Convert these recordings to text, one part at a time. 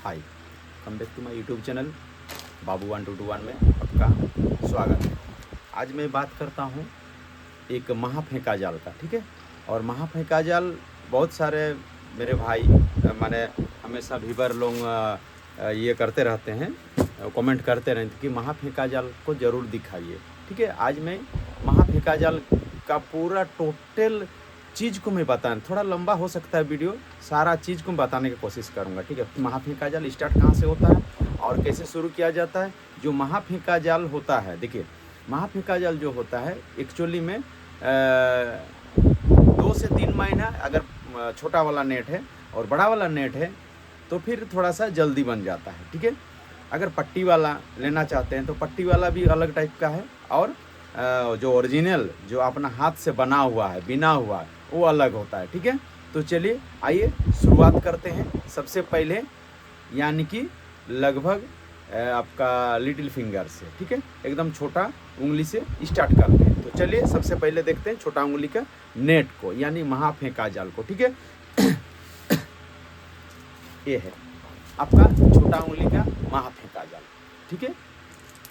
Hi, come back to my YouTube channel बाबू1221 में आपका स्वागत है। आज मैं बात करता हूँ एक महाफेंका जाल का, ठीक है। और महाफेंका जाल बहुत सारे मेरे भाई माने हमेशा व्यूअर लोग ये करते रहते हैं, कमेंट करते रहते कि महाफेंका जाल को ज़रूर दिखाइए, ठीक है। आज मैं महाफेंका जाल का पूरा टोटल चीज़ को मैं बताने, थोड़ा लंबा हो सकता है वीडियो, सारा चीज़ को बताने की कोशिश करूंगा, ठीक है। महाफेंका जाल स्टार्ट कहाँ से होता है और कैसे शुरू किया जाता है। जो महाफेंका जाल होता है, देखिए महाफेंका जाल जो होता है एक्चुअली में 2 से 3 महीना अगर छोटा वाला नेट है और बड़ा वाला नेट है तो फिर थोड़ा सा जल्दी बन जाता है, ठीक है। अगर पट्टी वाला लेना चाहते हैं तो पट्टी वाला भी अलग टाइप का है, और जो ओरिजिनल जो अपना हाथ से बना हुआ है, बिना हुआ है, वो अलग होता है, ठीक है। तो चलिए आइए शुरुआत करते हैं। सबसे पहले यानी कि लगभग आपका लिटिल फिंगर से, ठीक है, एकदम छोटा उंगली से स्टार्ट करते हैं। तो चलिए सबसे पहले देखते हैं छोटा उंगली का नेट को, यानी महाफेंका जाल को, ठीक है। ये है आपका छोटा उंगली का महाफेंका जाल, ठीक है।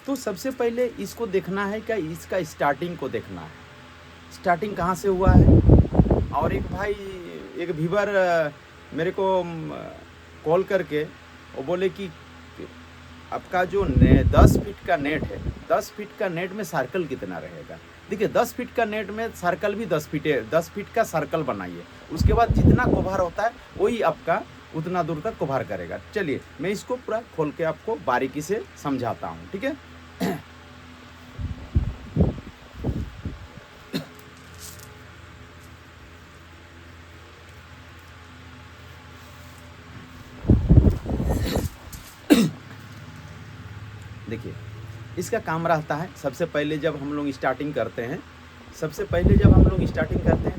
तो सबसे पहले इसको देखना है क्या, इसका स्टार्टिंग को देखना है, स्टार्टिंग कहाँ से हुआ है। और एक भाई, एक व्यूअर मेरे को कॉल करके वो बोले कि आपका जो 10 फीट का नेट है, 10 फीट का नेट में सर्कल कितना रहेगा। देखिए 10 फीट का नेट में सर्कल भी 10 फीट है, 10 फीट का सर्कल बनाइए, उसके बाद जितना कवर होता है वही आपका उतना दूर तक कवर करेगा। चलिए मैं इसको पूरा खोल के आपको बारीकी से समझाता हूँ, ठीक है। देखिए इसका काम रहता है, सबसे पहले जब हम लोग स्टार्टिंग करते हैं,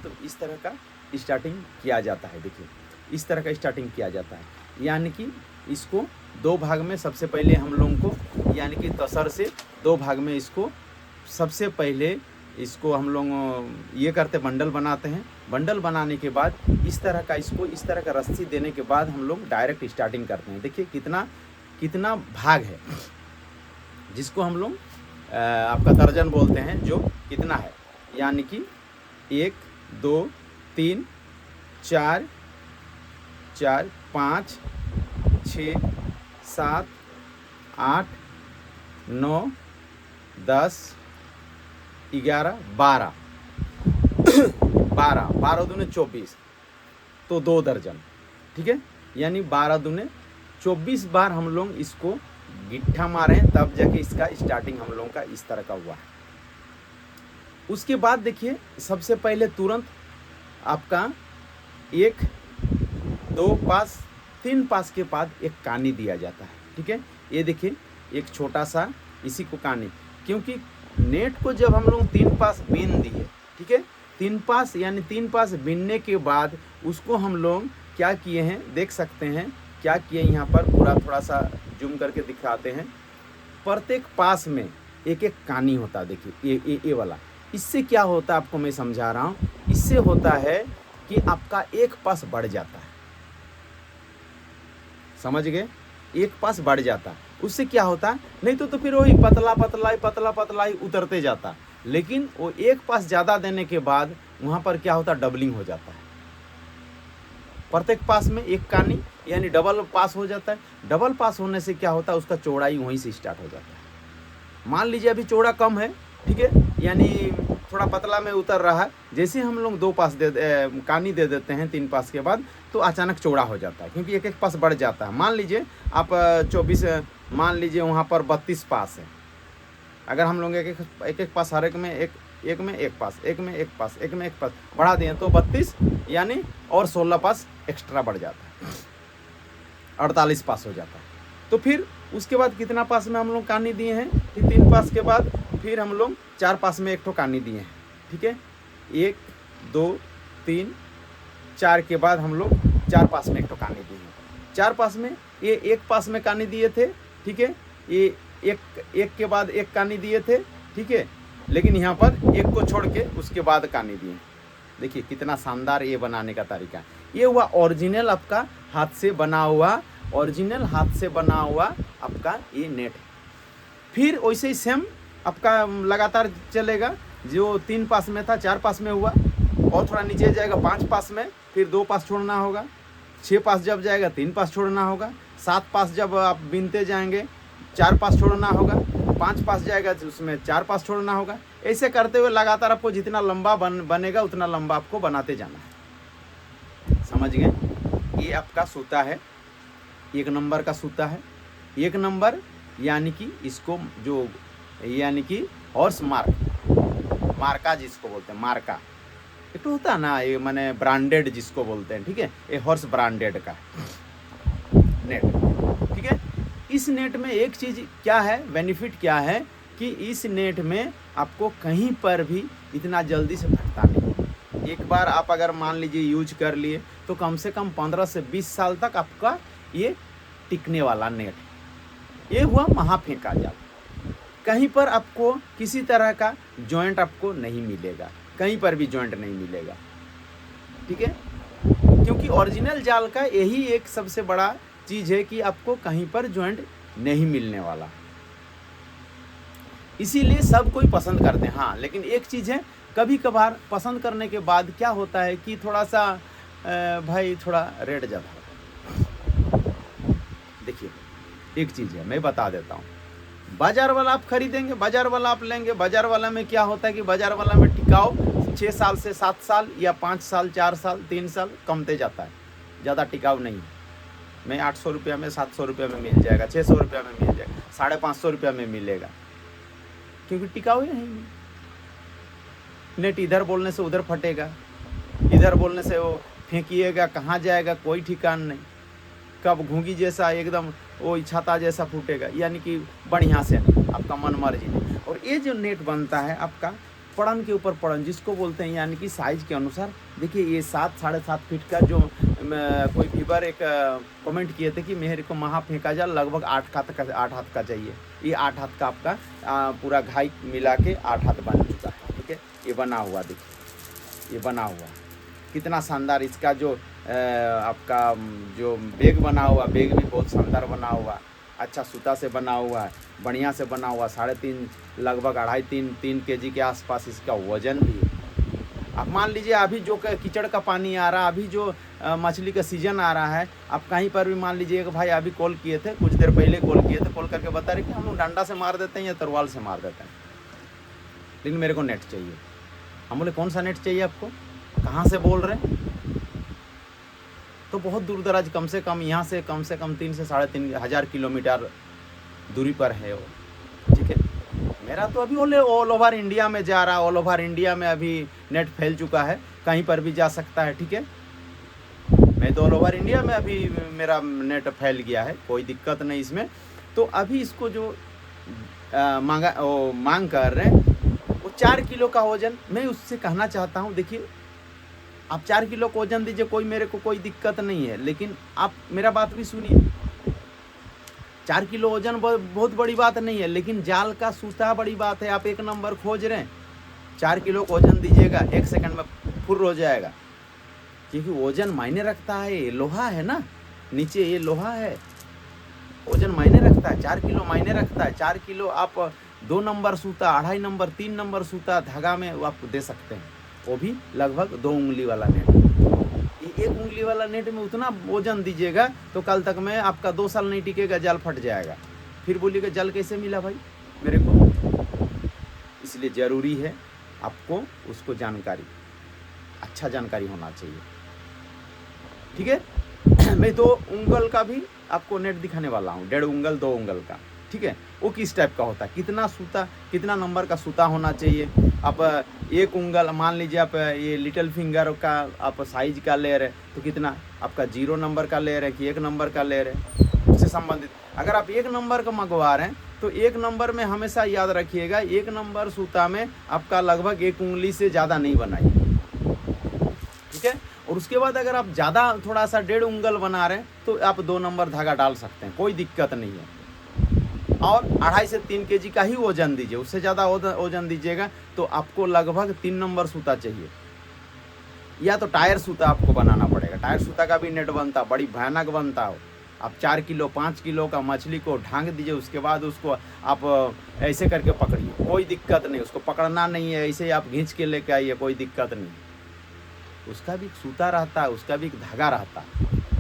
तो इस तरह का स्टार्टिंग किया जाता है। देखिए इस तरह का स्टार्टिंग किया जाता है, यानी कि इसको 2 भाग में सबसे पहले हम लोगों को, यानी कि तसर से 2 भाग में इसको सबसे पहले इसको हम लोग ये करते, बंडल बनाते हैं। बंडल बनाने के बाद इस तरह का, इसको इस तरह का रस्सी देने के बाद हम लोग डायरेक्ट स्टार्टिंग करते हैं। देखिए कितना भाग है, जिसको हम लोग आपका दर्जन बोलते हैं, जो कितना है, यानी कि 1 2 3 4 5 6 7 8 9 10 11 12 12 दूने 24, तो 2 दर्जन, ठीक है। यानी 12 दूने 24 बार हम लोग इसको गिट्ठा मारे हैं, तब जाके इसका स्टार्टिंग हम लोगों का इस तरह का हुआ है। उसके बाद देखिए सबसे पहले तुरंत आपका 1 2 पास 3 पास के बाद एक कानी दिया जाता है, ठीक है। ये देखिए एक छोटा सा इसी को कानी, क्योंकि नेट को जब हम लोग 3 पास बीन दिए, ठीक है, 3 पास यानी 3 पास बीनने के बाद उसको हम लोग क्या किए हैं, देख सकते हैं क्या किए यहाँ पर, पूरा थोड़ा सा जूम करके दिखाते हैं। प्रत्येक पास में एक एक कानी होता है। देखिए ये वाला, इससे क्या होता है आपको मैं समझा रहा हूँ। इससे होता है कि आपका एक पास बढ़ जाता है, समझ गए, एक पास बढ़ जाता है। उससे क्या होता है, नहीं तो फिर वही पतला ही उतरते जाता। लेकिन वो एक पास ज़्यादा देने के बाद वहाँ पर क्या होता है, डबलिंग हो जाता है। प्रत्येक पास में एक कानी यानी डबल पास हो जाता है। डबल पास होने से क्या होता है, उसका चौड़ाई वहीं से स्टार्ट हो जाता है। मान लीजिए अभी चौड़ा कम है, ठीक है, यानी थोड़ा पतला में उतर रहा है, जैसे हम लोग 2 पास कानी दे देते हैं 3 पास के बाद, तो अचानक चौड़ा हो जाता है, क्योंकि एक एक पास बढ़ जाता है। मान लीजिए आप 24, मान लीजिए वहाँ पर 32 पास है। अगर हम लोग एक पास हर एक में एक पास बढ़ा दें तो 32 यानी और 16 पास एक्स्ट्रा बढ़ जाता है, 48 पास हो जाता है। तो फिर उसके बाद कितना पास में हम लोग कानी दिए हैं, 3 पास के बाद फिर हम लोग 4 पास में एक ठो कानी दिए हैं, ठीक है। 1 2 3 4 के बाद हम लोग 4 पास में एक ठो कानी दिए हैं। 4 पास में ये 1 पास में कानी दिए थे, ठीक है, ये एक के बाद एक कानी दिए थे, ठीक है, लेकिन यहाँ पर एक को छोड़ के उसके बाद कानी दिए। देखिए कितना शानदार ये बनाने का तरीका। ये हुआ ओरिजिनल आपका हाथ से बना हुआ ओरिजिनल हाथ से बना हुआ आपका ये नेट है। फिर वैसे ही सेम आपका लगातार चलेगा। जो 3 पास में था 4 पास में हुआ, और थोड़ा नीचे जाएगा 5 पास में, फिर 2 पास छोड़ना होगा। 6 पास जब जाएगा 3 पास छोड़ना होगा। 7 पास जब आप बिनते जाएंगे 4 पास छोड़ना होगा। 5 पास जाएगा तो उसमें 4 पास छोड़ना होगा। ऐसे करते हुए लगातार आपको जितना लंबा बनेगा उतना लंबा आपको बनाते जाना है। समझ गए? ये आपका सूता है, 1 नंबर का सूता है। 1 नंबर यानी कि इसको जो यानी कि हॉर्स मार्का जिसको बोलते हैं, मार्का एक तो होता है ना, ये माने ब्रांडेड जिसको बोलते हैं, ठीक है। ये हॉर्स ब्रांडेड का नेट, ठीक है। इस नेट में एक चीज़ क्या है, बेनिफिट क्या है कि इस नेट में आपको कहीं पर भी इतना जल्दी से फटता नहीं। एक बार आप अगर मान लीजिए यूज कर लिए तो कम से कम 15 से 20 साल तक आपका ये टिकने वाला नेट। ये हुआ महाफेंका जाल। कहीं पर आपको किसी तरह का जॉइंट आपको नहीं मिलेगा, कहीं पर भी जॉइंट नहीं मिलेगा, ठीक है। क्योंकि ओरिजिनल जाल का यही एक सबसे बड़ा चीज़ है कि आपको कहीं पर जॉइंट नहीं मिलने वाला, इसीलिए सब कोई पसंद करते हैं। हाँ, लेकिन एक चीज़ है, कभी कभार पसंद करने के बाद क्या होता है कि थोड़ा सा भाई थोड़ा रेट ज़्यादा होता है। देखिए एक चीज़ है, मैं बता देता हूँ। बाजार वाला आप खरीदेंगे, बाजार वाला आप लेंगे, बाजार वाला में क्या होता है कि बाजार वाला में टिकाऊ 6 साल से 7 साल या 5 साल 4 साल 3 साल कमते जाता है, ज़्यादा टिकाऊ नहीं। मैं 800 रुपया में 700 रुपया में मिल जाएगा, 600 रुपया में मिल जाएगा, 550 रुपया में मिलेगा, क्योंकि टिकाऊ ही नहीं। नेट इधर बोलने से उधर फटेगा, इधर बोलने से वो फेंकिएगा, कहाँ जाएगा कोई ठिकान नहीं, कब घूंगी जैसा एकदम वो छाता जैसा फूटेगा, यानी कि बढ़िया से नहीं, आपका मन मर्जी नहीं। और ये जो नेट बनता है आपका पड़न के ऊपर पड़न जिसको बोलते हैं, यानी कि साइज़ के अनुसार। देखिए ये 7 साढ़े 7 फीट का जो कोई व्यूअर एक कमेंट किए थे कि मेरे को महा फेंका जाल लगभग 8 हाथ का चाहिए। ये 8 हाथ का आपका पूरा घाई मिला के 8 हाथ बन चुका है, ठीक है। ये बना हुआ, देखिए ये बना हुआ कितना शानदार। इसका जो आपका जो बैग बना हुआ, बैग भी बहुत शानदार बना हुआ, अच्छा सूता से बना हुआ है, बढ़िया से बना हुआ। 3.5 लगभग 2.5-3 केजी के आसपास इसका वजन भी है। आप मान लीजिए अभी जो कीचड़ का पानी आ रहा है, अभी जो मछली का सीजन आ रहा है, आप कहीं पर भी मान लीजिए कि भाई अभी कॉल किए थे, कुछ देर पहले कॉल किए थे, कॉल करके बता रहे कि हम लोग डंडा से मार देते हैं या तलवार से मार देते हैं, लेकिन मेरे को नेट चाहिए। हम बोले कौन सा नेट चाहिए आपको, कहाँ से बोल रहे हैं? तो बहुत दूर दराज, कम से कम यहाँ से कम 3 से 3.5 हज़ार किलोमीटर दूरी पर है वो, ठीक है। मेरा तो अभी ऑल ओवर इंडिया में जा रहा है, ऑल ओवर इंडिया में अभी नेट फैल चुका है, कहीं पर भी जा सकता है, ठीक है। मैं तो ऑल ओवर इंडिया में अभी मेरा नेट फैल गया है, कोई दिक्कत नहीं इसमें। तो अभी इसको जो मांग कर रहे हैं वो 4 किलो का वजन। मैं उससे कहना चाहता हूँ, देखिए आप 4 किलो का वजन दीजिए, कोई मेरे को कोई दिक्कत नहीं है, लेकिन आप मेरा बात भी सुनिए। 4 किलो वजन बहुत बड़ी बात नहीं है, लेकिन जाल का सूता बड़ी बात है। आप 1 नंबर खोज रहे हैं, 4 किलो का वजन दीजिएगा, 1 सेकंड में फुर्र हो जाएगा, क्योंकि वजन मायने रखता है। ये लोहा है ना, नीचे ये लोहा है, वजन मायने रखता है। 4 किलो मायने रखता है। 4 किलो आप 2 नंबर सूता, 2.5 नंबर, 3 नंबर सूता धागा में आप दे सकते हैं, वो भी लगभग 2 उंगली वाला नेट। ये 1 उंगली वाला नेट में उतना वजन दीजिएगा तो कल तक में आपका 2 साल नहीं टिकेगा, जाल फट जाएगा। फिर बोलिएगा जाल कैसे मिला भाई मेरे को। इसलिए ज़रूरी है आपको उसको जानकारी, अच्छा जानकारी होना चाहिए, ठीक है। मैं 2 उंगल का भी आपको नेट दिखाने वाला हूँ, 1.5 उंगल 2 उंगल का, ठीक है। वो किस टाइप का होता है, कितना सूता, कितना नंबर का सूता होना चाहिए। आप 1 उंगल मान लीजिए, आप ये लिटिल फिंगर का आप साइज का ले रहे तो कितना आपका 0 नंबर का ले रहे कि 1 नंबर का ले रहे, उससे संबंधित। अगर आप 1 नंबर का मंगवा रहे हैं तो 1 नंबर में हमेशा याद रखिएगा, 1 नंबर सूता में आपका लगभग 1 उंगली से ज़्यादा नहीं बनाइए, ठीक है। और उसके बाद अगर आप ज़्यादा थोड़ा सा 1.5 उंगल बना रहे हैं तो आप 2 नंबर धागा डाल सकते हैं, कोई दिक्कत नहीं है। और 2.5 से 3 केजी का ही वजन दीजिए, उससे ज़्यादा वजन दीजिएगा तो आपको लगभग 3 नंबर सूता चाहिए, या तो टायर सूता आपको बनाना पड़ेगा। टायर सूता का भी नेट बनता, बड़ी भयानक बनता हो, आप 4 किलो 5 किलो का मछली को ढांक दीजिए, उसके बाद उसको आप ऐसे करके पकड़िए, कोई दिक्कत नहीं, उसको पकड़ना नहीं है, ऐसे ही आप खींच के लेके आइए, कोई दिक्कत नहीं। उसका भी एक सूता रहता है, उसका भी एक धागा रहता है,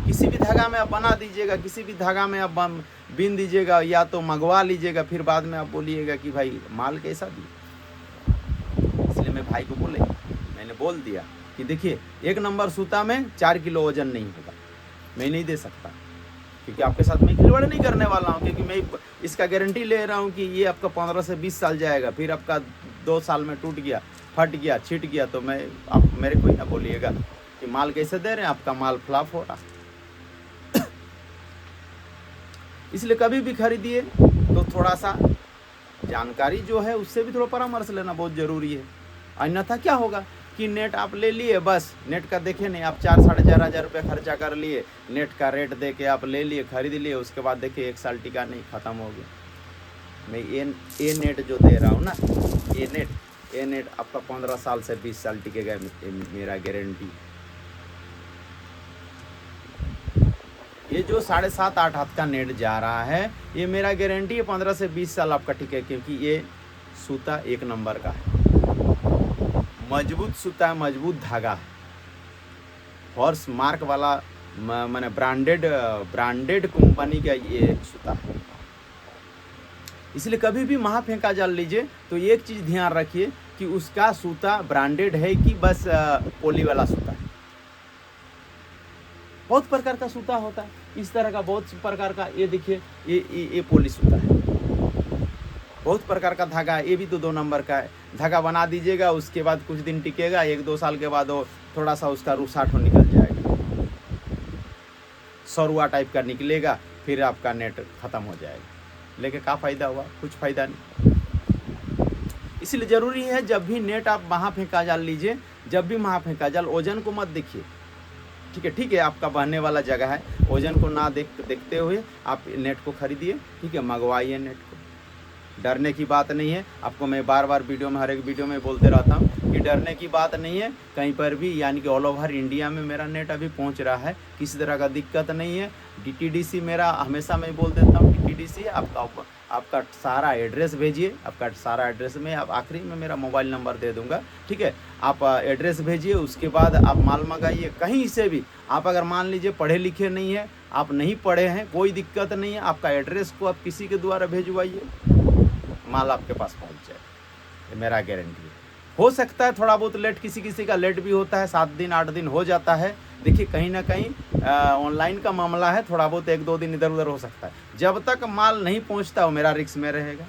किसी भी धागा में आप बना दीजिएगा, किसी भी धागा में आप बीन दीजिएगा, या तो मंगवा लीजिएगा, फिर बाद में आप बोलिएगा कि भाई माल कैसा दिया। इसलिए मैं भाई को मैंने बोल दिया कि देखिए 1 नंबर सूता में 4 किलो वजन नहीं होगा, मैं नहीं दे सकता, क्योंकि आपके साथ मैं खिलवाड़ नहीं करने वाला हूँ, क्योंकि मैं इसका गारंटी ले रहा हूँ कि ये आपका 15 से 20 साल जाएगा, फिर आपका 2 साल में टूट गया, फट गया, छिट गया, तो मैं आप मेरे को ही ना बोलिएगा कि माल कैसे दे रहे हैं, आपका माल फ्लॉप हो रहा। इसलिए कभी भी खरीदिए तो थोड़ा सा जानकारी जो है उससे भी थोड़ा परामर्श लेना बहुत ज़रूरी है। अन्यथा क्या होगा कि नेट आप ले लिए, बस नेट का देखे नहीं, आप 4-4.5 हज़ार रुपये खर्चा कर लिए, नेट का रेट दे के आप ले लिए, खरीद लिए, उसके बाद देखिए 1 साल टिका नहीं, ख़त्म हो गया। मैं ये नेट जो दे रहा हूँ ना, ये नेट आपका 15 साल से 20 साल टिकेगा, मेरा गारंटी। ये जो 7.5-8 हाथ का नेट जा रहा है, ये मेरा गारंटी है 15 से 20 साल आपका टिके, क्योंकि ये सूता 1 नंबर का है, मजबूत सूता है, मजबूत धागा है, हॉर्स मार्क वाला, माने ब्रांडेड कंपनी का ये सूता है। इसलिए कभी भी महाफेंका जाल लीजिए तो एक चीज़ ध्यान रखिए कि उसका सूता ब्रांडेड है कि बस पोली वाला सूता है। बहुत प्रकार का सूता होता है, इस तरह का बहुत प्रकार का, ये देखिए ये पोली सूता है, बहुत प्रकार का धागा है, ये भी तो 2 नंबर का है। धागा बना दीजिएगा, उसके बाद कुछ दिन टिकेगा, 1-2 साल के बाद वो थोड़ा सा उसका रूसाठ निकल जाएगा, सरुआ टाइप का निकलेगा, फिर आपका नेट ख़त्म हो जाएगा। लेके क्या फ़ायदा हुआ? कुछ फ़ायदा नहीं। इसलिए ज़रूरी है जब भी नेट आप महाफेंका जाल लीजिए, जब भी महाफेंका जाल, ओजन को मत देखिए, ठीक है, आपका बहने वाला जगह है, ओजन को ना देखते हुए आप नेट को खरीदिए, ठीक है, मंगवाइए नेट को। डरने की बात नहीं है, आपको मैं बार वीडियो में, हर एक वीडियो में बोलते रहता हूँ कि डरने की बात नहीं है कहीं पर भी, यानी कि ऑल ओवर इंडिया में मेरा नेट अभी पहुँच रहा है, किसी तरह का दिक्कत नहीं है। DTDC मेरा, हमेशा मैं बोल देता हूँ, DTDC आपका सारा एड्रेस भेजिए, आपका सारा एड्रेस में, आप आखिरी में मेरा मोबाइल नंबर दे दूंगा, ठीक है, आप एड्रेस भेजिए, उसके बाद आप माल मंगाइए कहीं से भी। आप अगर मान लीजिए पढ़े लिखे नहीं है, आप नहीं पढ़े हैं, कोई दिक्कत नहीं है, आपका एड्रेस को आप किसी के द्वारा भेजवाइए, माल आपके पास पहुंच जाए, ये मेरा गारंटी है। हो सकता है थोड़ा बहुत लेट, किसी का लेट भी होता है, 7 दिन 8 दिन हो जाता है। देखिए कहीं ना कहीं ऑनलाइन का मामला है, थोड़ा बहुत 1-2 दिन इधर उधर हो सकता है। जब तक माल नहीं पहुंचता वो मेरा रिस्क में रहेगा।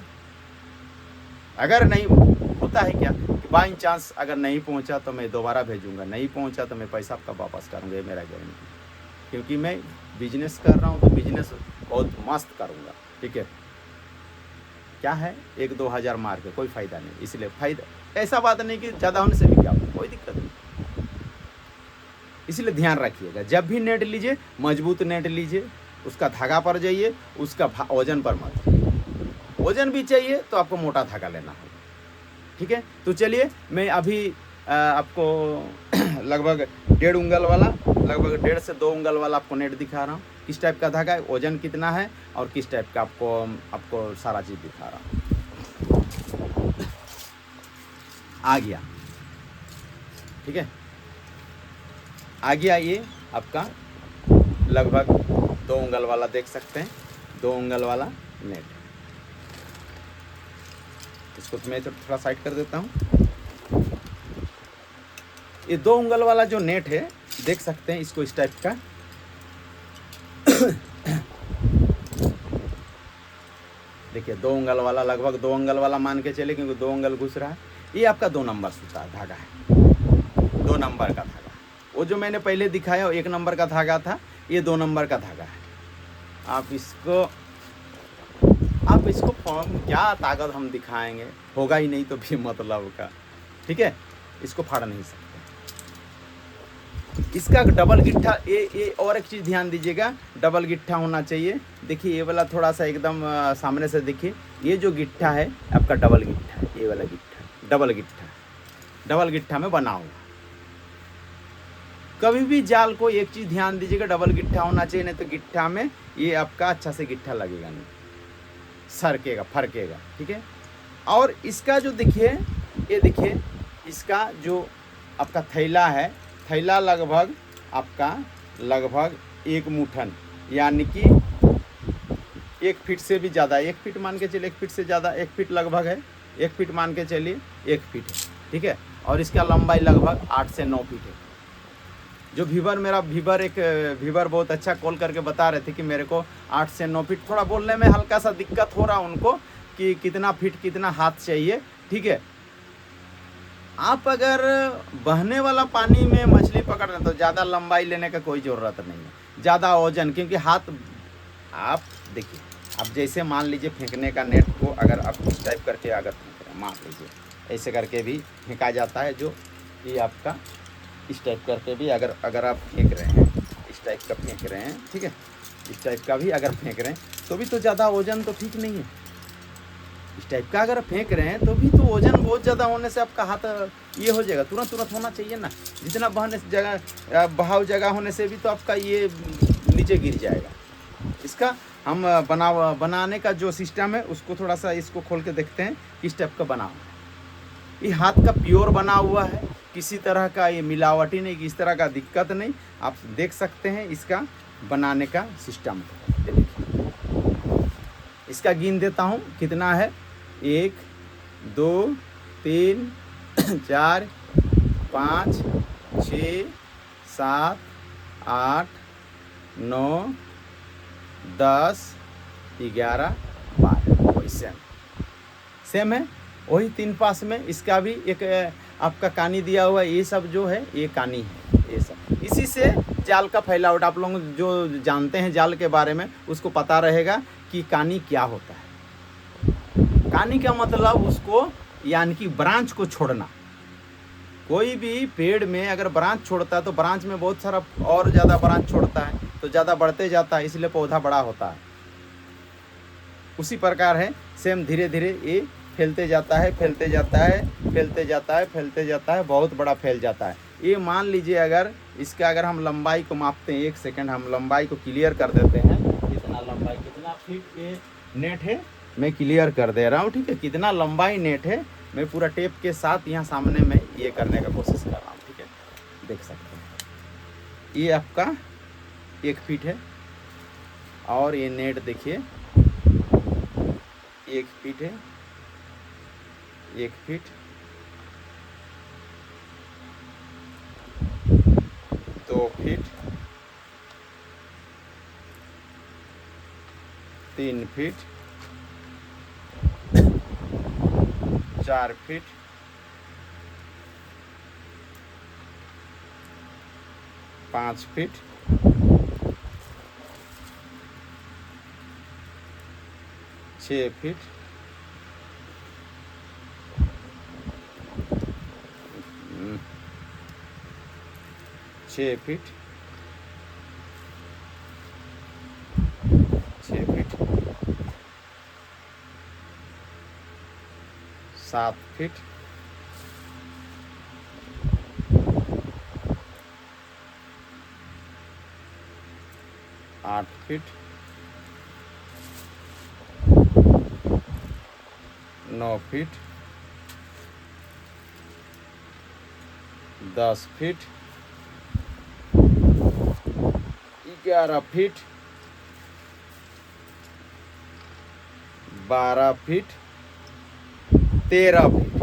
अगर नहीं होता है क्या कि बाई चांस अगर नहीं पहुंचा तो मैं दोबारा भेजूंगा, नहीं पहुंचा तो मैं पैसा आपका वापस करूँगा, ये मेरा गारंटी। क्योंकि मैं बिजनेस कर रहा हूँ तो बिजनेस बहुत मस्त करूँगा, ठीक है। क्या है 1-2 हज़ार मार के कोई फ़ायदा नहीं, इसलिए फ़ायदा ऐसा बात नहीं कि ज़्यादा होने से भी क्या होगा, कोई दिक्कत नहीं। इसलिए ध्यान रखिएगा, जब भी नेट लीजिए मजबूत नेट लीजिए, उसका धागा पर जाइए, उसका वजन पर मत जाइए। वजन भी चाहिए तो आपको मोटा धागा लेना होगा, ठीक है। तो चलिए मैं अभी आपको लगभग 1.5 उंगल वाला, लगभग 1.5 से 2 उंगल वाला आपको नेट दिखा रहा हूँ। किस टाइप का धागा है, वजन कितना है और किस टाइप का आपको सारा चीज़ दिखा रहा हूँ। आ गया, ठीक है, आ गया ये आपका लगभग 2 उंगल वाला, देख सकते हैं 2 उंगल वाला नेट। इसको तो मैं थोड़ा साइड कर देता हूँ। ये 2 उंगल वाला जो नेट है देख सकते हैं, इसको इस टाइप का देखिए 2 उंगल वाला, लगभग 2 उंगल वाला मान के चले, क्योंकि 2 उंगल घुस रहा है। ये आपका 2 नंबर सूता धागा है, 2 नंबर का धागा। वो जो मैंने पहले दिखाया 1 नंबर का धागा था, ये 2 नंबर का धागा है। आप इसको क्या ताकत हम दिखाएंगे, होगा ही नहीं तो भी मतलब का, ठीक है। इसको फाड़ नहीं सकते। इसका डबल गिट्ठा, ये और एक चीज़ ध्यान दीजिएगा, डबल गिट्ठा होना चाहिए। देखिए ये वाला थोड़ा सा एकदम सामने से देखिए, ये जो गिट्ठा है आपका डबल गिट्ठा है, ये वाला गिट्ठा डबल गिट्ठा में बना हुआ। कभी भी जाल को एक चीज़ ध्यान दीजिएगा, डबल गिट्ठा होना चाहिए, नहीं तो गिट्ठा में ये आपका अच्छा से गिट्ठा लगेगा नहीं, सरकेगा फरकेगा। ठीक है। और इसका जो देखिए, ये देखिए इसका जो आपका थैला है, थैला लगभग आपका लगभग 1 मुठन, यानी कि 1 फीट से भी ज़्यादा, 1 फीट मान के चलिए, 1 फीट से ज़्यादा, 1 फीट लगभग है, 1 फीट मान के चलिए 1 फीट है। ठीक है। और इसका लंबाई लगभग 8 से 9 फीट है। जो व्यूवर मेरा व्यूवर बहुत अच्छा कॉल करके बता रहे थे कि मेरे को 8 से 9 फीट, थोड़ा बोलने में हल्का सा दिक्कत हो रहा उनको कि कितना फीट कितना हाथ चाहिए। ठीक है। आप अगर बहने वाला पानी में मछली पकड़ रहे हैं तो ज़्यादा लंबाई लेने का कोई ज़रूरत नहीं है, ज़्यादा वजन, क्योंकि हाथ आप देखिए, आप जैसे मान लीजिए फेंकने का नेट को अगर आप इस टाइप करके अगर फेंक रहे हैं, मान लीजिए ऐसे करके भी फेंका जाता है, जो ये आपका इस टाइप करके भी अगर आप फेंक रहे हैं, इस टाइप का फेंक रहे हैं, ठीक है, इस टाइप का भी अगर फेंक रहे हैं तो भी तो ज़्यादा वजन तो ठीक नहीं है। इस टाइप का अगर फेंक रहे हैं तो भी तो वजन बहुत ज़्यादा होने से आपका हाथ ये हो जाएगा, तुरंत होना चाहिए ना। जितना बहने जगह बहाव जगह होने से भी तो आपका ये नीचे गिर जाएगा। इसका हम बनाने का जो सिस्टम है उसको थोड़ा सा इसको खोल के देखते हैं किस टाइप का बना हुआ है। ये हाथ का प्योर बना हुआ है, किसी तरह का ये मिलावटी नहीं, किसी तरह का दिक्कत नहीं। आप देख सकते हैं इसका बनाने का सिस्टम। इसका गिन देता हूँ कितना है, 1 2 3 4 5 6 7 8 9 10 11 12, वही सेम है, वही 3 पास में। इसका भी एक आपका कानी दिया हुआ है, ये सब जो है ये कानी है, ये सब। इसी से जाल का फैलावट, आप लोग जो जानते हैं जाल के बारे में उसको पता रहेगा कि कानी क्या होता है। कानी का मतलब उसको यानी कि ब्रांच को छोड़ना। कोई भी पेड़ में अगर ब्रांच छोड़ता है तो ब्रांच में बहुत सारा और ज़्यादा ब्रांच छोड़ता है तो ज़्यादा बढ़ते जाता है, इसलिए पौधा बड़ा होता है। उसी प्रकार है सेम, धीरे धीरे ये फैलते जाता है, फैलते जाता है, फैलते जाता है, फैलते जाता है, बहुत बड़ा फैल जाता है। ये मान लीजिए अगर इसका अगर हम लंबाई को मापते हैं, 1 सेकंड हम लंबाई को क्लियर कर देते हैं, कितना लंबाई कितना फीट ये नेट है मैं क्लियर कर दे रहा हूँ। ठीक है। कितना लंबाई नेट है मैं पूरा टेप के साथ यहाँ सामने में ये करने का कोशिश कर रहा हूँ। ठीक है। देख सकते हैं ये आपका 1 फीट है और ये नेट देखिए 1 फीट है, 1 feet, 2 feet, 3 feet, 4 feet, 5 feet, 6 feet, 6 feet, 6 feet, 7 feet, 8 feet, 9 feet, 10 feet, 11 feet, 12 feet, 13 feet,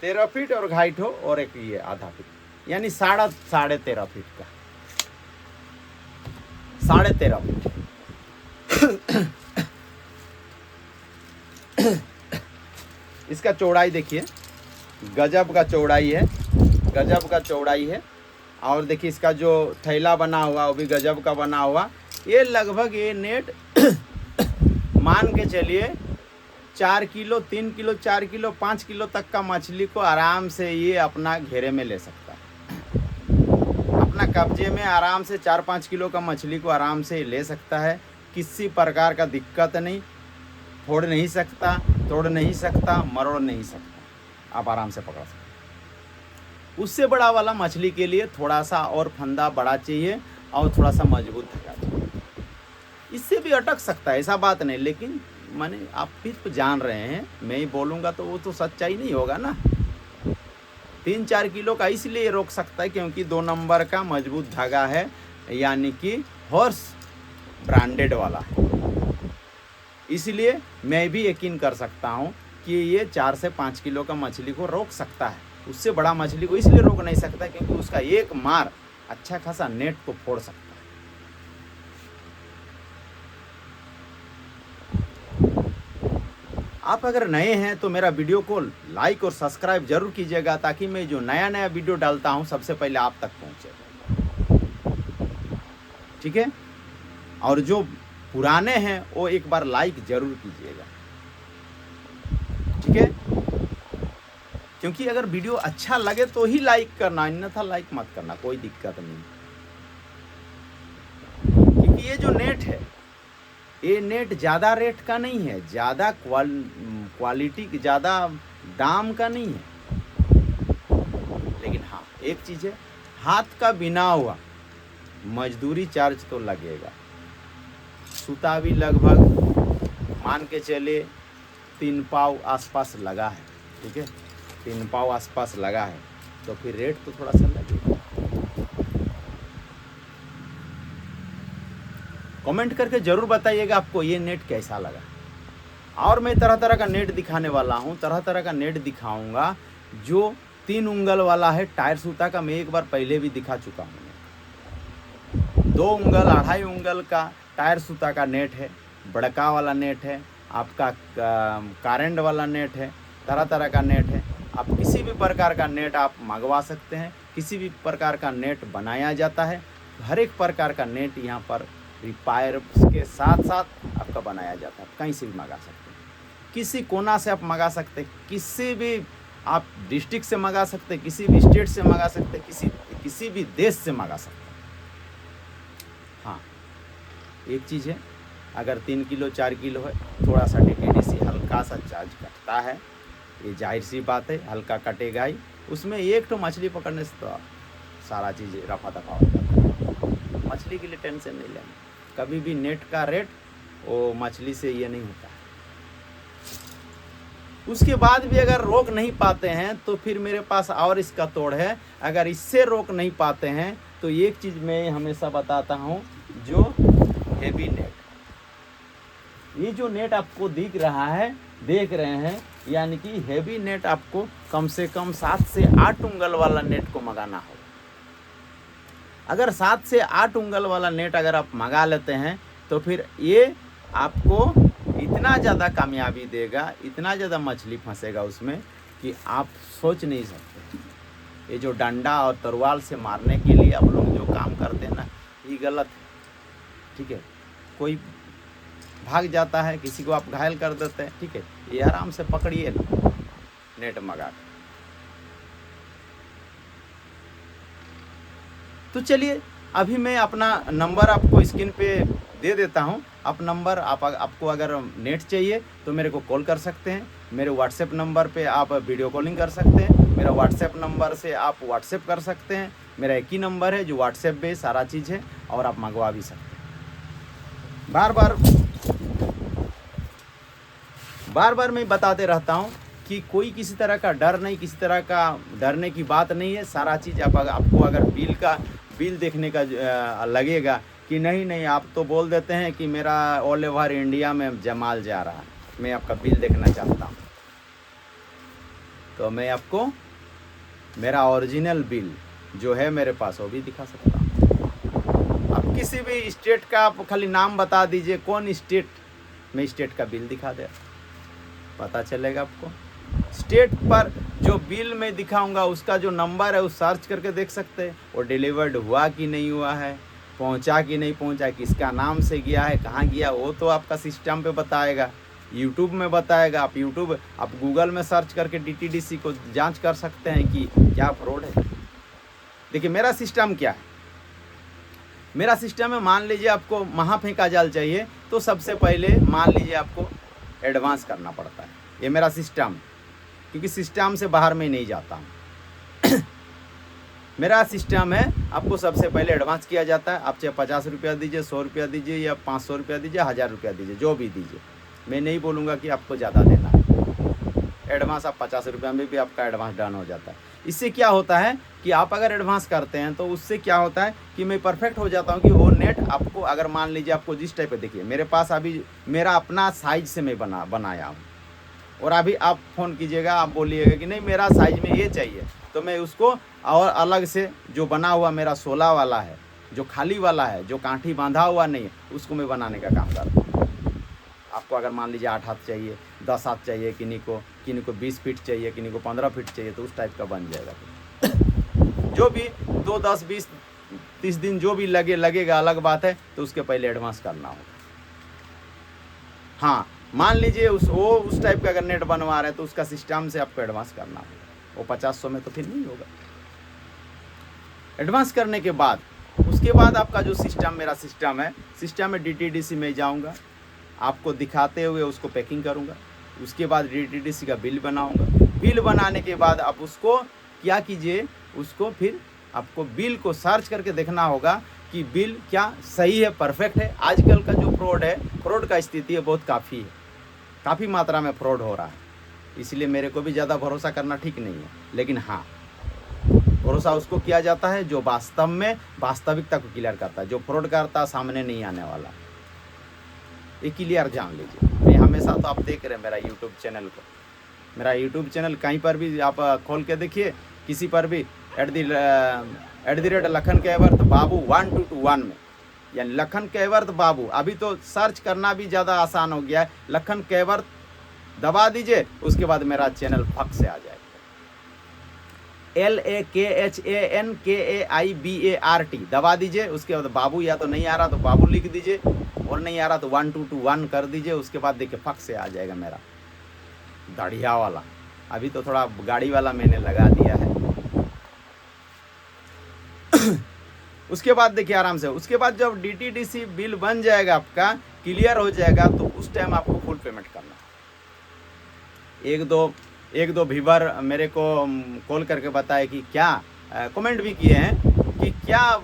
13 feet और हाइट हो और एक ये आधा फीट, यानी 13.5 फीट का, 13.5 फीट। इसका चौड़ाई देखिए, गजब का चौड़ाई है, गजब का चौड़ाई है। और देखिए इसका जो थैला बना हुआ वो भी गजब का बना हुआ। ये लगभग ये नेट मान के चलिए 4 किलो, 3 किलो, 4 किलो, 5 किलो तक का मछली को आराम से ये अपना घेरे में ले सकता है। अपना कब्जे में आराम से 4-5 किलो का मछली को आराम से ले सकता है, किसी प्रकार का दिक्कत नहीं। फोड़ नहीं सकता, तोड़ नहीं सकता, मरोड़ नहीं सकता, आप आराम से पकड़ सकते। उससे बड़ा वाला मछली के लिए थोड़ा सा और फंदा बड़ा चाहिए और थोड़ा सा मजबूत धागा चाहिए। इससे भी अटक सकता है, ऐसा बात नहीं, लेकिन माने आप भी तो जान रहे हैं, मैं ही बोलूँगा तो वो तो सच्चाई नहीं होगा ना। 3-4 किलो का इसलिए रोक सकता है क्योंकि 2 नंबर का मजबूत धागा है, यानी कि हॉर्स ब्रांडेड वाला है। इसलिए मैं भी यकीन कर सकता हूँ कि ये 4 से 5 किलो का मछली को रोक सकता है। उससे बड़ा मछली को इसलिए रोक नहीं सकता क्योंकि उसका एक मार अच्छा खासा नेट को फोड़ सकता है। आप अगर नए हैं तो मेरा वीडियो को लाइक और सब्सक्राइब जरूर कीजिएगा ताकि मैं जो नया वीडियो डालता हूं सबसे पहले आप तक पहुंचे। ठीक है, और जो पुराने हैं वो एक बार लाइक जरूर कीजिएगा। ठीक है, क्योंकि अगर वीडियो अच्छा लगे तो ही लाइक करना, अन्यथा लाइक मत करना, कोई दिक्कत नहीं। क्योंकि ये जो नेट है, ये नेट ज़्यादा रेट का नहीं है, ज़्यादा क्वालिटी, ज़्यादा दाम का नहीं है, लेकिन हाँ एक चीज़ है, हाथ का बिना हुआ मजदूरी चार्ज तो लगेगा। सूता भी लगभग मान के चले 3 पाव आसपास लगा है। ठीक है, 3 पाव आसपास लगा है तो फिर रेट तो थोड़ा सा लगेगा। कमेंट करके जरूर बताइएगा आपको ये नेट कैसा लगा। और मैं तरह तरह का नेट दिखाने वाला हूँ, तरह तरह का नेट दिखाऊंगा जो 3 उंगल वाला है। टायर सूता का मैं एक बार पहले भी दिखा चुका हूँ। 2 उंगल 2.5 उंगल का टायर सूता का नेट है, बड़का वाला नेट है, आपका कारेंट वाला नेट है, तरह तरह का नेट है। आप किसी भी प्रकार का नेट आप मंगवा सकते हैं, किसी भी प्रकार का नेट बनाया जाता है। हर एक प्रकार का नेट यहाँ पर रिपायर के साथ साथ आपका बनाया जाता है। कहीं से भी मंगा सकते हैं, किसी कोना से आप मंगा सकते हैं, किसी भी आप डिस्ट्रिक्ट से मंगा सकते हैं, किसी भी स्टेट से मंगा सकते हैं, किसी भी देश से मंगा सकते हैं। हाँ एक चीज़ है, अगर 3 किलो 4 किलो है थोड़ा सा DTDC हल्का सा चार्ज कटता है, ये जाहिर सी बात है, हल्का कटेगा ही। उसमें एक तो मछली पकड़ने से तो सारा चीज़ रफा दफा हो जाता है। मछली के लिए टेंशन नहीं लेना, कभी भी नेट का रेट वो मछली से ये नहीं होता है। उसके बाद भी अगर रोक नहीं पाते हैं तो फिर मेरे पास और इसका तोड़ है। अगर इससे रोक नहीं पाते हैं तो एक चीज़ मैं हमेशा बताता हूँ, जो हेवी नेट, ये जो नेट आपको दिख रहा है, देख रहे हैं, यानी कि हेवी नेट आपको कम से कम 7 से 8 उंगल वाला नेट को मंगाना हो। अगर 7 से 8 उंगल वाला नेट अगर आप मंगा लेते हैं तो फिर ये आपको इतना ज़्यादा कामयाबी देगा, इतना ज़्यादा मछली फंसेगा उसमें कि आप सोच नहीं सकते। ये जो डंडा और तलवार से मारने के लिए आप लोग जो काम करते हैं ना, ये गलत है। ठीक है, कोई भाग जाता है, किसी को आप घायल कर देते हैं, ठीक है, ये आराम से पकड़िए नेट मंगा के। तो चलिए अभी मैं अपना नंबर आपको स्क्रीन पे दे देता हूँ। आप नंबर आपको अगर नेट चाहिए तो मेरे को कॉल कर सकते हैं। मेरे व्हाट्सएप नंबर पे आप वीडियो कॉलिंग कर सकते हैं, मेरा व्हाट्सएप नंबर से आप व्हाट्सएप कर सकते हैं। मेरा एक ही नंबर है जो व्हाट्सएप पे सारा चीज़ है, और आप मंगवा भी सकते हैं। बार बार मैं बताते रहता हूँ कि कोई किसी तरह का डर नहीं, किसी तरह का डरने की बात नहीं है। सारा चीज़ आपको अगर बिल देखने का लगेगा कि नहीं आप तो बोल देते हैं कि मेरा ऑल ओवर इंडिया में जमाल जा रहा है, मैं आपका बिल देखना चाहता हूँ, तो मैं आपको मेरा ओरिजिनल बिल जो है मेरे पास वो भी दिखा सकता हूँ। आप किसी भी स्टेट का आप खाली नाम बता दीजिए, कौन स्टेट, मैं स्टेट का बिल दिखा दे, पता चलेगा आपको। स्टेट पर जो बिल में दिखाऊंगा उसका जो नंबर है उस सर्च करके देख सकते हैं, वो डिलीवर्ड हुआ कि नहीं हुआ है, पहुंचा कि नहीं पहुंचा, किसका नाम से गया है, कहाँ गया, वो तो आपका सिस्टम पे बताएगा, यूट्यूब में बताएगा। आप गूगल में सर्च करके DTDC को जांच कर सकते हैं कि क्या फ्रॉड है। देखिए मेरा सिस्टम क्या है, मेरा सिस्टम है, मान लीजिए आपको महाफेंका जाल चाहिए तो सबसे पहले मान लीजिए आपको एडवांस करना पड़ता है। ये मेरा सिस्टम, क्योंकि सिस्टम से बाहर में नहीं जाता हूँ। मेरा सिस्टम है, आपको सबसे पहले एडवांस किया जाता है। आप चाहे 50 रुपया दीजिए, 100 रुपया दीजिए या 500 रुपया दीजिए, 1000 रुपया दीजिए, जो भी दीजिए। मैं नहीं बोलूँगा कि आपको ज़्यादा देना है। एडवांस आप 50 रुपया में भी आपका एडवांस डन हो जाता है। इससे क्या होता है कि आप अगर एडवांस करते हैं तो उससे क्या होता है कि मैं परफेक्ट हो जाता हूँ कि वो नेट आपको, अगर मान लीजिए आपको जिस टाइप का, देखिए मेरे पास अभी मेरा अपना साइज से मैं बनाया हूँ, और अभी आप फ़ोन कीजिएगा, आप बोलिएगा कि नहीं मेरा साइज में ये चाहिए, तो मैं उसको और अलग से जो बना हुआ मेरा 16 वाला है, जो खाली वाला है, जो कांठी बांधा हुआ नहीं है, उसको मैं बनाने का काम करता हूँ। आपको अगर मान लीजिए 8 हाथ चाहिए, 10 हाथ चाहिए, किन्हीं को 20 फीट चाहिए, किन्हीं को 15 फीट चाहिए, तो उस टाइप का बन जाएगा। जो भी 2, 10, 20, 30 दिन जो भी लगेगा अलग बात है, तो उसके पहले एडवांस करना होगा। हाँ, मान लीजिए उस टाइप का अगर नेट बनवा रहे हैं तो उसका सिस्टम से आपको एडवांस करना होगा। वो 50-100 में तो फिर नहीं होगा। एडवांस करने के बाद उसके बाद आपका जो सिस्टम, मेरा सिस्टम है, सिस्टम में DTDC में जाऊंगा, आपको दिखाते हुए उसको पैकिंग करूंगा। उसके बाद DTDC का बिल बनाऊंगा। बिल बनाने के बाद आप उसको क्या कीजिए, उसको फिर आपको बिल को सर्च करके देखना होगा कि बिल क्या सही है, परफेक्ट है। आजकल का जो फ्रॉड है, फ्रॉड का स्थिति है बहुत काफ़ी मात्रा में फ्रॉड हो रहा है। इसलिए मेरे को भी ज़्यादा भरोसा करना ठीक नहीं है, लेकिन हाँ, भरोसा उसको किया जाता है जो वास्तव में वास्तविकता को क्लियर करता है। जो फ्रॉड करता है सामने नहीं आने वाला, ये क्लियर जान लीजिए। मैं हमेशा, तो आप देख रहे हैं मेरा यूट्यूब चैनल को, मेरा यूट्यूब चैनल कहीं पर भी आप खोल के देखिए, किसी पर भी @ लखन कैवर्त बाबू 1221 में, या लखन कैवर्त बाबू, अभी तो सर्च करना भी ज़्यादा आसान हो गया है। लखन कैवर्त दबा दीजिए, उसके बाद मेरा चैनल फक से आ जाएगा। LAKHANKAIBART दबा दीजिए, उसके बाद बाबू, या तो नहीं आ रहा तो बाबू लिख दीजिए, और नहीं आ रहा तो 1221 कर दीजिए। उसके बाद देखिए फक से आ जाएगा मेरा दाढ़िया वाला। अभी तो थोड़ा गाड़ी वाला मैंने लगा दिया है। उसके बाद देखिए आराम से, उसके बाद जब DTDC बिल बन जाएगा, आपका क्लियर हो जाएगा, तो उस टाइम आपको फुल पेमेंट करना। एक दो व्यूवर मेरे को कॉल करके बताए कि क्या, कमेंट भी किए हैं कि क्या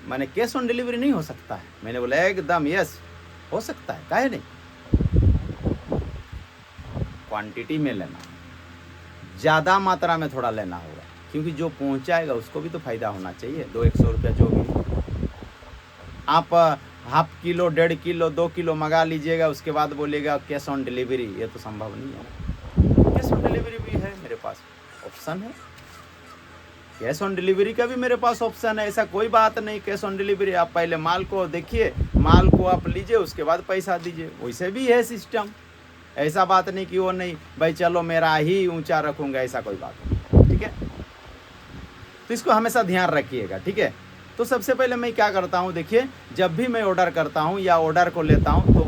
मैंने कैश ऑन डिलीवरी नहीं हो सकता है। मैंने बोला एकदम यस, हो सकता है, काहे नहीं। क्वांटिटी में लेना, ज़्यादा मात्रा में थोड़ा लेना होगा, क्योंकि जो पहुंचाएगा उसको भी तो फ़ायदा होना चाहिए। 200-100 रुपया जो भी, आप ½ किलो, 1.5 किलो, 2 किलो मंगा लीजिएगा, उसके बाद बोलिएगा कैश ऑन डिलीवरी, ये तो संभव नहीं है। कैश ऑन डिलीवरी भी है मेरे पास, ऑप्शन है। कैश ऑन डिलीवरी का भी मेरे पास ऑप्शन है, ऐसा कोई बात नहीं। कैश ऑन डिलीवरी, आप पहले माल को देखिए, माल को आप लीजिए, उसके बाद पैसा दीजिए, वैसे भी है सिस्टम। ऐसा बात नहीं कि वो नहीं, भाई चलो मेरा ही ऊंचा रखूँगा, ऐसा कोई बात नहीं, ठीक है। तो इसको हमेशा ध्यान रखिएगा, ठीक है। तो सबसे पहले मैं क्या करता हूँ, देखिए जब भी मैं ऑर्डर करता हूँ या ऑर्डर को लेता हूँ, तो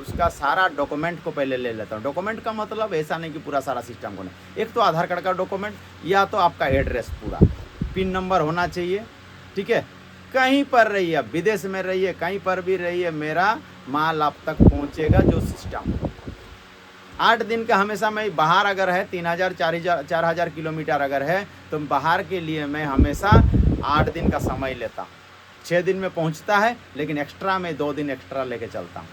उसका सारा डॉक्यूमेंट को पहले ले लेता हूँ। डॉक्यूमेंट का मतलब ऐसा नहीं कि पूरा सारा सिस्टम को नहीं, एक तो आधार कार्ड का डॉक्यूमेंट, या तो आपका एड्रेस पूरा, पिन नंबर होना चाहिए, ठीक है। कहीं पर रहिए, विदेश में रहिए, कहीं पर भी रहिए, मेरा माल आप तक पहुँचेगा जो सिस्टम। 8 दिन का हमेशा मैं बाहर अगर है 3000 4000 किलोमीटर अगर है, तो बाहर के लिए मैं हमेशा 8 दिन का समय लेता हूँ। 6 दिन में पहुँचता है, लेकिन एक्स्ट्रा में 2 दिन एक्स्ट्रा लेके चलता हूँ।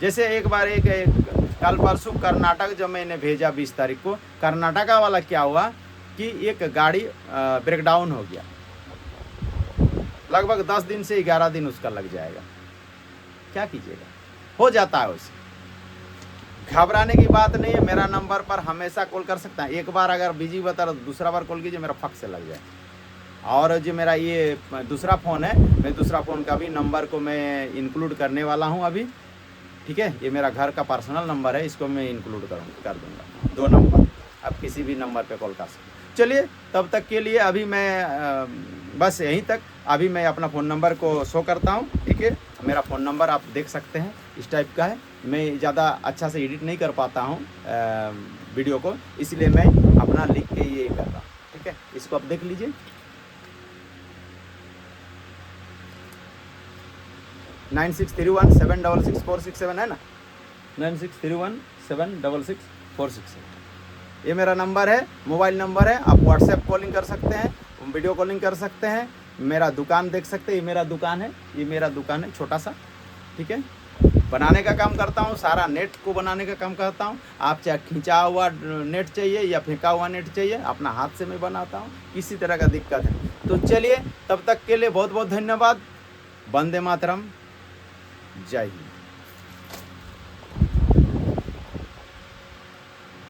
जैसे एक बार कल परसों कर्नाटक जब मैंने भेजा 20 तारीख को, कर्नाटका वाला क्या हुआ कि एक गाड़ी ब्रेकडाउन हो गया। लगभग 10 दिन से 11 दिन उसका लग जाएगा। क्या कीजिएगा, हो जाता है वैसे, घबराने की बात नहीं है। मेरा नंबर पर हमेशा कॉल कर सकता है। एक बार अगर बिजी बता रहा तो दूसरा बार कॉल कीजिए, मेरा फक से लग जाए। और जो मेरा ये दूसरा फ़ोन है, मैं दूसरा फ़ोन का भी नंबर को मैं इंक्लूड करने वाला हूँ अभी, ठीक है। ये मेरा घर का पर्सनल नंबर है, इसको मैं इंक्लूड कर दूँगा। 2 नंबर, आप किसी भी नंबर पे कॉल कर सकते। चलिए, तब तक के लिए अभी मैं बस यहीं तक। अभी मैं अपना फ़ोन नंबर को शो करता हूँ, ठीक है। मेरा फ़ोन नंबर आप देख सकते हैं, इस टाइप का है। मैं ज़्यादा अच्छा से एडिट नहीं कर पाता हूँ वीडियो को, इसलिए मैं अपना लिख के ये कर रहा हूँ, ठीक है। इसको आप देख लीजिए। 9631766467 है ना, 9631766467। ये मेरा नंबर है, मोबाइल नंबर है। आप व्हाट्सएप कॉलिंग कर सकते हैं, वीडियो कॉलिंग कर सकते हैं। मेरा दुकान देख सकते हैं, ये मेरा दुकान है, ये मेरा दुकान है छोटा सा, ठीक है। बनाने का काम करता हूँ, सारा नेट को बनाने का काम करता हूँ। आप चाहे खींचा हुआ नेट चाहिए या फेंका हुआ नेट चाहिए, अपना हाथ से मैं बनाता हूँ, किसी तरह का दिक्कत है। तो चलिए, तब तक के लिए बहुत बहुत धन्यवाद। वंदे मातरम, जय हिंद।